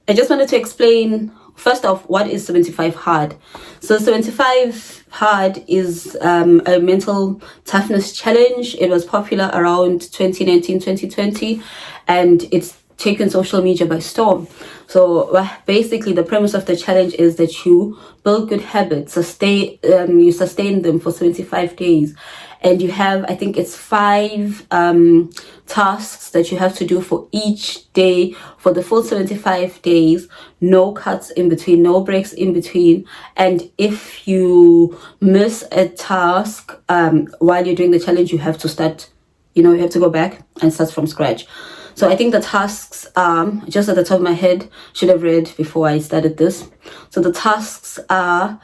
I just wanted to explain first off what is 75 hard. So 75 hard is a mental toughness challenge. It was popular around 2019, 2020, and it's taken social media by storm. So basically the premise of the challenge is that you build good habits, you sustain them for 75 days, and you have, I think it's 5 tasks that you have to do for each day for the full 75 days, no cuts in between, no breaks in between. And if you miss a task while you're doing the challenge, you have to start, you have to go back and start from scratch. So I think the tasks, just at the top of my head, should have read before I started this. So the tasks are,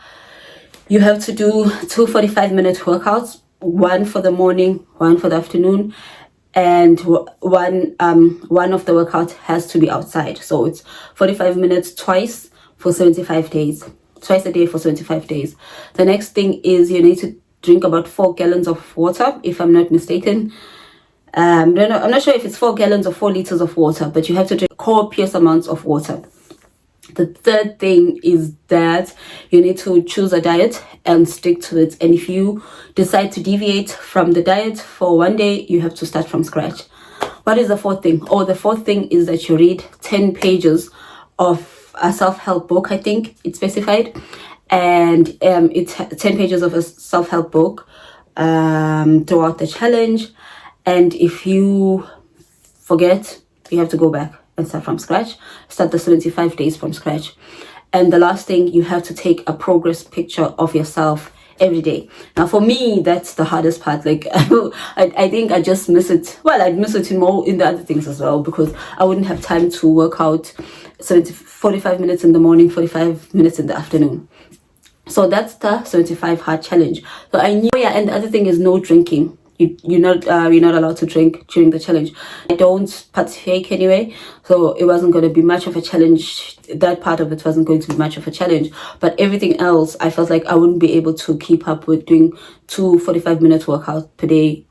you have to do 2 45-minute workouts, one for the morning, one for the afternoon, and one of the workouts has to be outside. So it's 45 minutes twice for 75 days, twice a day for 75 days. The next thing is you need to drink about 4 gallons of water, if I'm not mistaken. I'm not sure if it's 4 gallons or 4 liters of water, but you have to drink copious amounts of water. The third thing is that you need to choose a diet and stick to it. And if you decide to deviate from the diet for one day, you have to start from scratch. What is the fourth thing? The fourth thing is that you read 10 pages of a self-help book, I think it's specified. And it's 10 pages of a self-help book throughout the challenge. And if you forget, you have to go back and start from scratch, start the 75 days from scratch. And the last thing, you have to take a progress picture of yourself every day. Now for me, that's the hardest part. Like I think I just miss it. Well, I'd miss it more in the other things as well, because I wouldn't have time to work out 45 minutes in the morning, 45 minutes in the afternoon. So that's the 75 hard challenge. So I knew, and the other thing is no drinking. You're not allowed to drink during the challenge. I don't partake anyway, so it wasn't going to be much of a challenge. That part of it wasn't going to be much of a challenge, but everything else I felt like I wouldn't be able to keep up with doing 2 45-minute workouts per day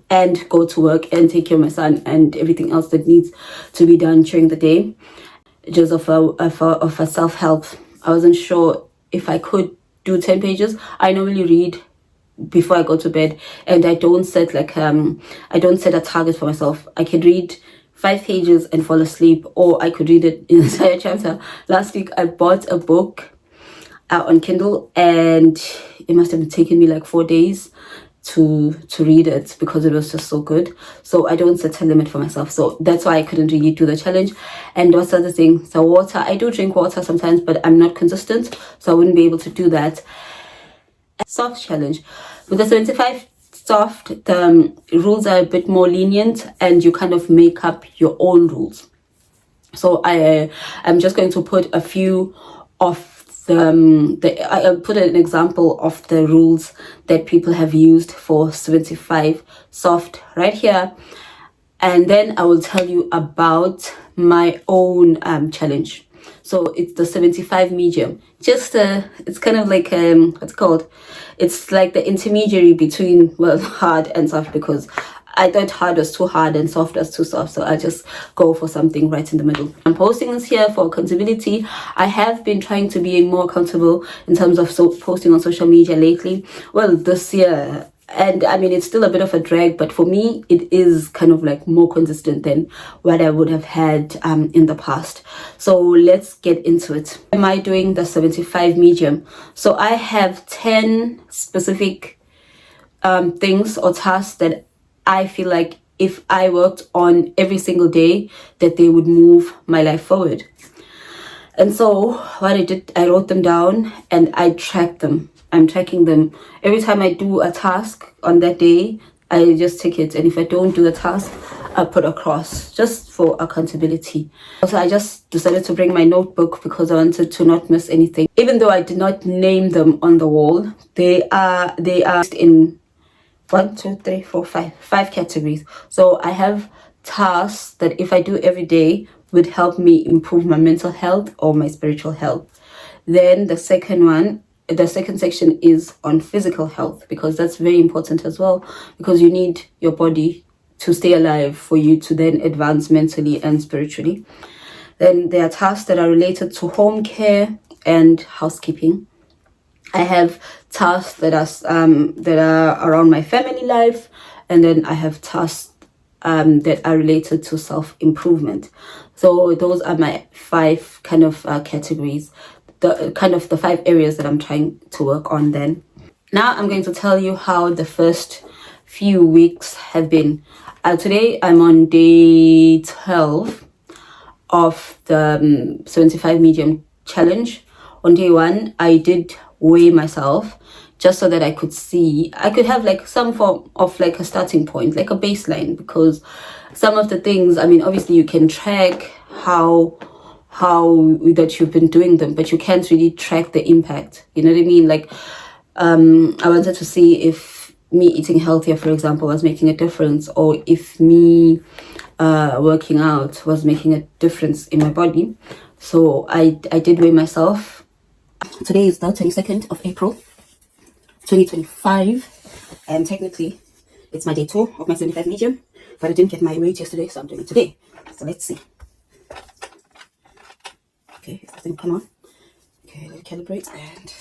and go to work and take care of my son and everything else that needs to be done during the day. Just of a self-help, I wasn't sure if I could do 10 pages. I normally read before I go to bed, and I don't set a target for myself. I could read 5 pages and fall asleep, or I could read it in an entire chapter. Last week I bought a book on Kindle, and it must have taken me like 4 days to read it because it was just so good. So I don't set a limit for myself, so that's why I couldn't really do the challenge. And what's the other thing? So water, I do drink water sometimes, but I'm not consistent, so I wouldn't be able to do that. Soft challenge. With the 75 soft, the rules are a bit more lenient and you kind of make up your own rules. So I'm just going to put a few of I'll put an example of the rules that people have used for 75 soft right here, and then I will tell you about my own challenge. So it's the 75 medium. It's kind of like what's it called? It's like the intermediary between hard and soft, because I thought hard was too hard and soft was too soft, so I just go for something right in the middle. I'm posting this here for accountability. I have been trying to be more accountable in terms of posting on social media lately. This year. And I mean, it's still a bit of a drag, but for me, it is kind of like more consistent than what I would have had in the past. So let's get into it. Am I doing the 75 medium? So I have 10 specific things or tasks that I feel like if I worked on every single day, that they would move my life forward. And so what I did, I wrote them down and I tracked them. I'm tracking them. Every time I do a task on that day, I just tick it. And if I don't do the task, I put a cross just for accountability. Also, I just decided to bring my notebook because I wanted to not miss anything. Even though I did not name them on the wall, they are in 5 categories. So I have tasks that if I do every day would help me improve my mental health or my spiritual health. Then the second section is on physical health, because that's very important as well, because you need your body to stay alive for you to then advance mentally and spiritually. Then there are tasks that are related to home care and housekeeping. I have tasks that are around my family life, and then I have tasks that are related to self-improvement. So those are my 5 kind of categories, the 5 areas that I'm trying to work on. Then now I'm going to tell you how the first few weeks have been. Today I'm on day 12 of the 75 medium challenge. On day 1, I did weigh myself just so that I could have like some form of like a starting point, like a baseline, because some of the things, I mean, obviously you can track how that you've been doing them, but you can't really track the impact. You know what I mean? Like I wanted to see if me eating healthier, for example, was making a difference, or if me working out was making a difference in my body. So I did weigh myself. Today is the 22nd of April 2025, and technically it's my day 2 of my 75 medium, but I didn't get my weight yesterday, so I'm doing it today. So let's see. Okay, if this thing come on. Okay, let's calibrate. And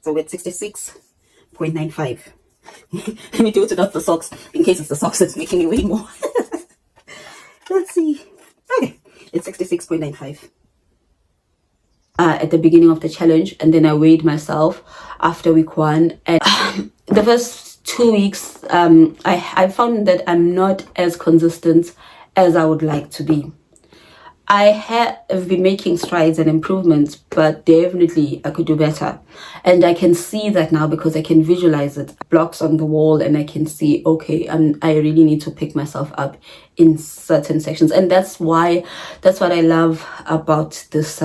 so we're at 66.95. Let me do it without the socks, in case it's the socks that's making me weigh more. Let's see. Okay, it's 66.95. At the beginning of the challenge, and then I weighed myself after week 1. And the first 2 weeks, I found that I'm not as consistent as I would like to be. I have been making strides and improvements, but definitely I could do better. And I can see that now because I can visualize it. Blocks on the wall, and I can see, okay, I really need to pick myself up in certain sections. And that's what I love about this,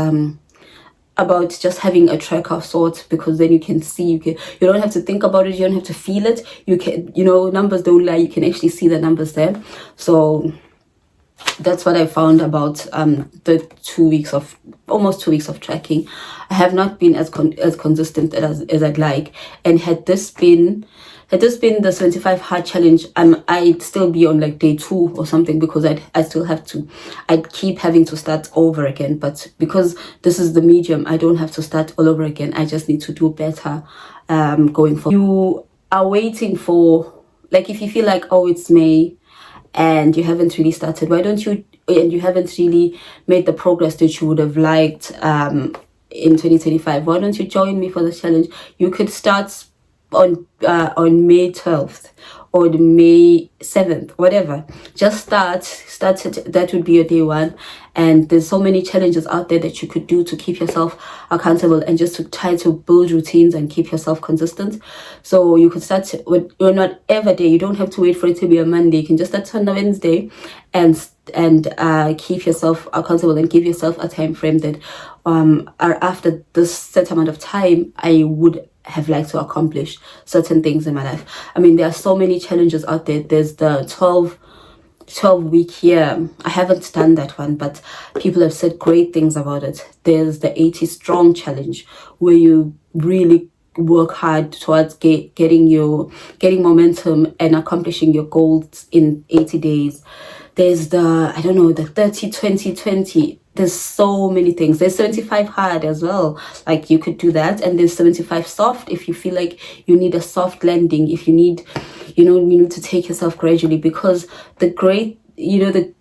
about just having a track of sorts, because then you can see, you don't have to think about it, you don't have to feel it. You can, numbers don't lie, you can actually see the numbers there. So that's what I found about the almost 2 weeks of tracking. I have not been as consistent as I'd like, and had this been the 75 hard challenge, I'd still be on like day 2 or something, because I'd keep having to start over again. But because this is the medium, I don't have to start all over again. I just need to do better going forward. You are waiting for, like, if you feel like, oh, it's May and you haven't really started, and you haven't really made the progress that you would have liked in 2025, why don't you join me for the challenge? You could start on May 12th or the May 7th, whatever. Just start it. That would be your day 1. And there's so many challenges out there that you could do to keep yourself accountable, and just to try to build routines and keep yourself consistent. So you could start with whatever day. You don't have to wait for it to be a Monday. You can just start on a Wednesday and keep yourself accountable, and give yourself a time frame that after this set amount of time, I would have liked to accomplish certain things in my life. I mean, there are so many challenges out there. There's the 12-week year. I haven't done that one, but people have said great things about it. There's the 80 strong challenge, where you really work hard towards getting momentum and accomplishing your goals in 80 days. There's the 30-20-20. There's so many things. There's 75 hard as well. Like, you could do that. And there's 75 soft, if you feel like you need a soft landing, if you need, you need to take yourself gradually. Because the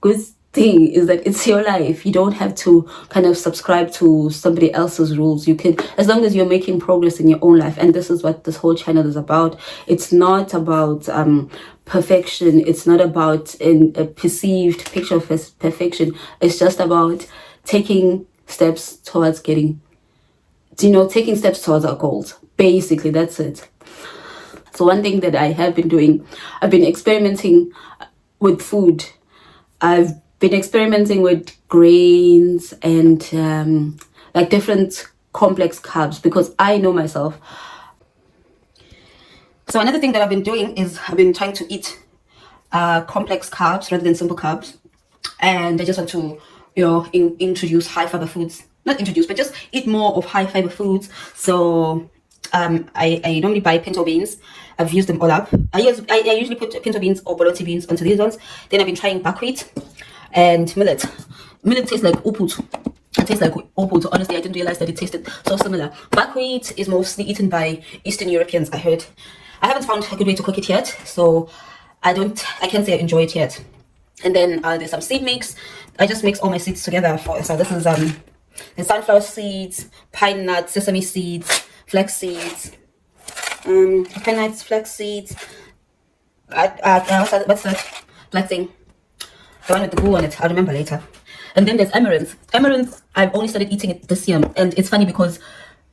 good thing is that it's your life. You don't have to kind of subscribe to somebody else's rules. You can, as long as you're making progress in your own life. And this is what this whole channel is about. It's not about perfection. It's not about a perceived picture of perfection. It's just about taking steps towards taking steps towards our goals. Basically, that's it. So one thing that I have been doing, I've been experimenting with food. I've been experimenting with grains and like different complex carbs, because I know myself. So another thing that I've been doing is I've been trying to eat complex carbs rather than simple carbs. And I just want to, introduce high fiber foods. Not introduce, but just eat more of high fiber foods. So I normally buy pinto beans. I've used them all up. I usually put pinto beans or bolotti beans onto these ones. Then I've been trying buckwheat. and millet. Millet tastes like oput. It tastes like oput. Honestly, I didn't realize that it tasted so similar. Buckwheat is mostly eaten by Eastern Europeans, I heard. I haven't found a good way to cook it yet, so I can't say I enjoy it yet. And then there's some seed mix. I just mix all my seeds together. So this is the sunflower seeds, pine nuts, sesame seeds, flax seeds, pine nuts, flax seeds. What's that black thing? The one with the glue on it. I'll remember later. And then there's amaranth. Amaranth, I've only started eating it this year, and it's funny because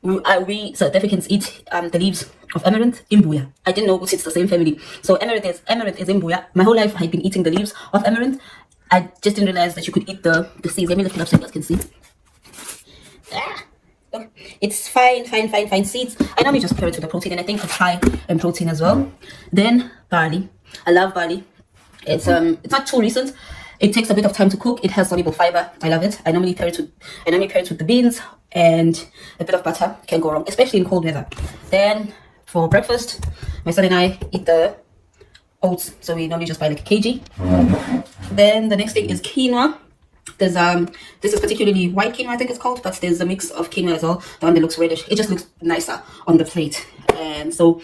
we South Africans eat the leaves of amaranth in imbuya. I didn't know it's the same family. So amaranth is in imbuya. My whole life I've been eating the leaves of amaranth. I just didn't realize that you could eat the seeds. Let me lift it up so you guys can see. It's fine seeds. I normally just pair it with the protein, and I think it's high in protein as well. Then barley. I love barley. It's not too recent. It takes a bit of time to cook. It has soluble fiber. I love it. I normally pair it with the beans and a bit of butter. Can't go wrong, especially in cold weather. Then for breakfast, my son and I eat the oats. So we normally just buy like a kg. Then the next thing is quinoa. There's this is particularly white quinoa, I think it's called, but there's a mix of quinoa as well. The one that looks reddish. It just looks nicer on the plate. And so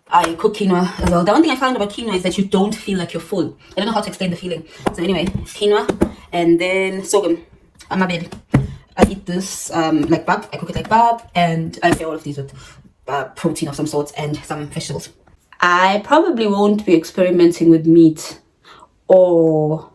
I cook quinoa as well. The one thing I found about quinoa is that you don't feel like you're full. I don't know how to explain the feeling. So anyway, quinoa, and then sorghum. Amabele. I eat this like bab. I cook it like bab, and I pair all of these with protein of some sort and some vegetables. I probably won't be experimenting with meat or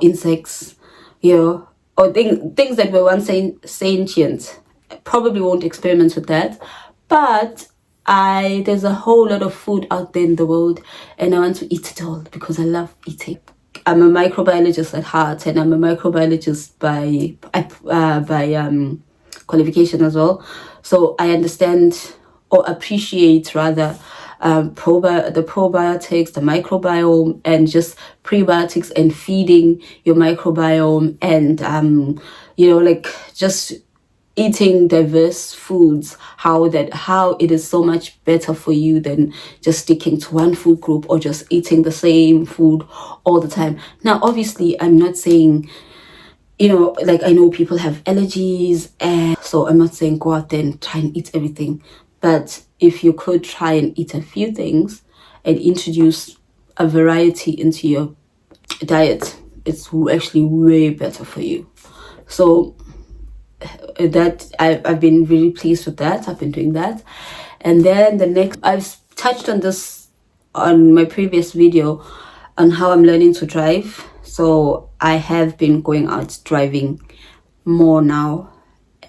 insects, or things that were once sentient. I probably won't experiment with that, but there's a whole lot of food out there in the world, and I want to eat it all because I love eating. I'm a microbiologist at heart, and I'm a microbiologist by qualification as well. So I understand, or appreciate rather, the probiotics, the microbiome, and just prebiotics, and feeding your microbiome, and like just eating diverse foods, how it is so much better for you than just sticking to one food group or just eating the same food all the time. Now, obviously, I'm not saying, like, I know people have allergies, and so I'm not saying go out there and try and eat everything. But if you could try and eat a few things and introduce a variety into your diet, it's actually way better for you. So that I've been really pleased with that. I've been doing that. And then the next, I've touched on this on my previous video on how I'm learning to drive. So I have been going out driving more now,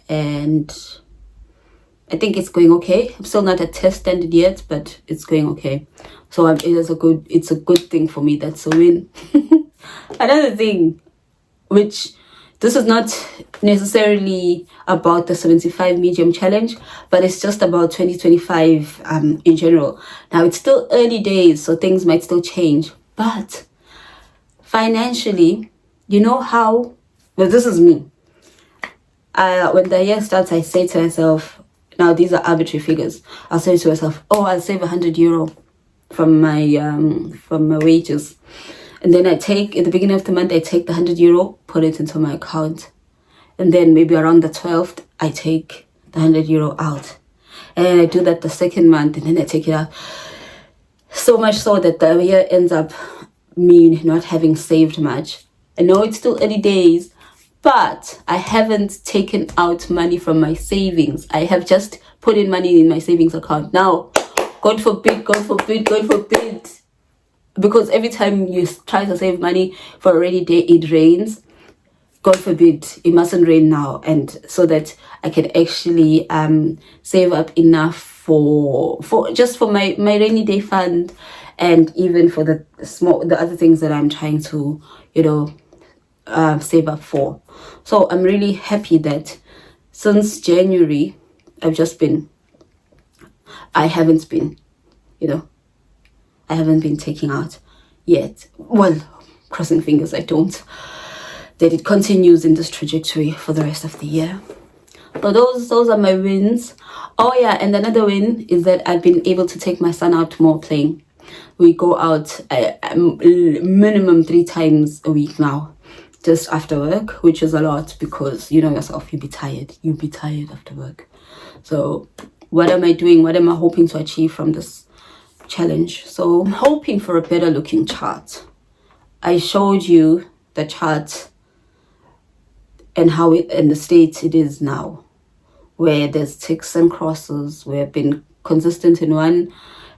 and I think it's going okay. I'm still not at test standard yet, but it's going okay. So it's a good thing for me. That's a win. Another thing, which this is not necessarily about the 75 medium challenge, but it's just about 2025 in general. Now, it's still early days, so things might still change. But financially, well, this is me. When the year starts, I say to myself, now these are arbitrary figures. I'll say to myself, I'll save €100 from my wages. And then at the beginning of the month, I take the €100, put it into my account. And then maybe around the 12th, I take the €100 out. And I do that the second month, and then I take it out. So much so that the year ends up me not having saved much. I know it's still early days, but I haven't taken out money from my savings. I have just put in money in my savings account. Now, God forbid, because every time you try to save money for a rainy day, it rains. God forbid, it mustn't rain now, and so that I can actually save up enough for my rainy day fund, and even for the other things that I'm trying to save up for. So I'm really happy that since January I haven't been taking out yet. Well, crossing fingers I don't. That it continues in this trajectory for the rest of the year. So those are my wins. Oh yeah, and another win is that I've been able to take my son out more playing. We go out minimum 3 times a week now. just after work, which is a lot because you know yourself, you'll be tired after work. So what am I doing? What am I hoping to achieve from this challenge? So I'm hoping for a better looking chart. I showed you the chart and how it in the state it is now, where there's ticks and crosses, where I've been consistent in one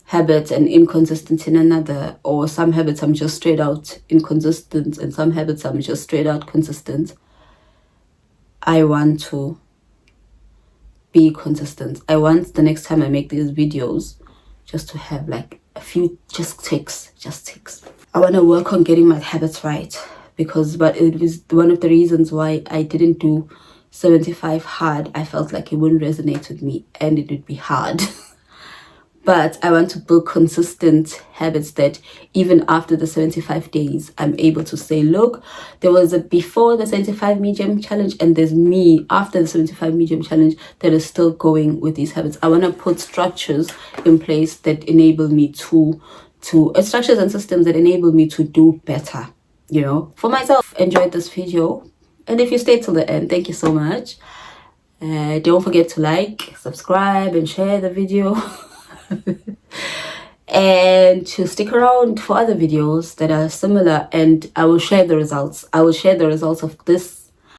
habit and inconsistent in another, or some habits I'm just straight out inconsistent and some habits I'm just straight out consistent. I want to be consistent. I want the next time I make these videos just to have like a few just ticks. I want to work on getting my habits right, but it was one of the reasons why I didn't do 75 hard. I felt like it wouldn't resonate with me and it would be hard. But I want to build consistent habits that even after the 75 days, I'm able to say, look, there was a before the 75 medium challenge and there's me after the 75 medium challenge that is still going with these habits. I want to put structures in place that enable me to structures and systems that enable me to do better, you know. For myself, enjoyed this video. And if you stayed till the end, thank you so much. Don't forget to like, subscribe, and share the video. And to stick around for other videos that are similar, and I will share the results. I will share the results of this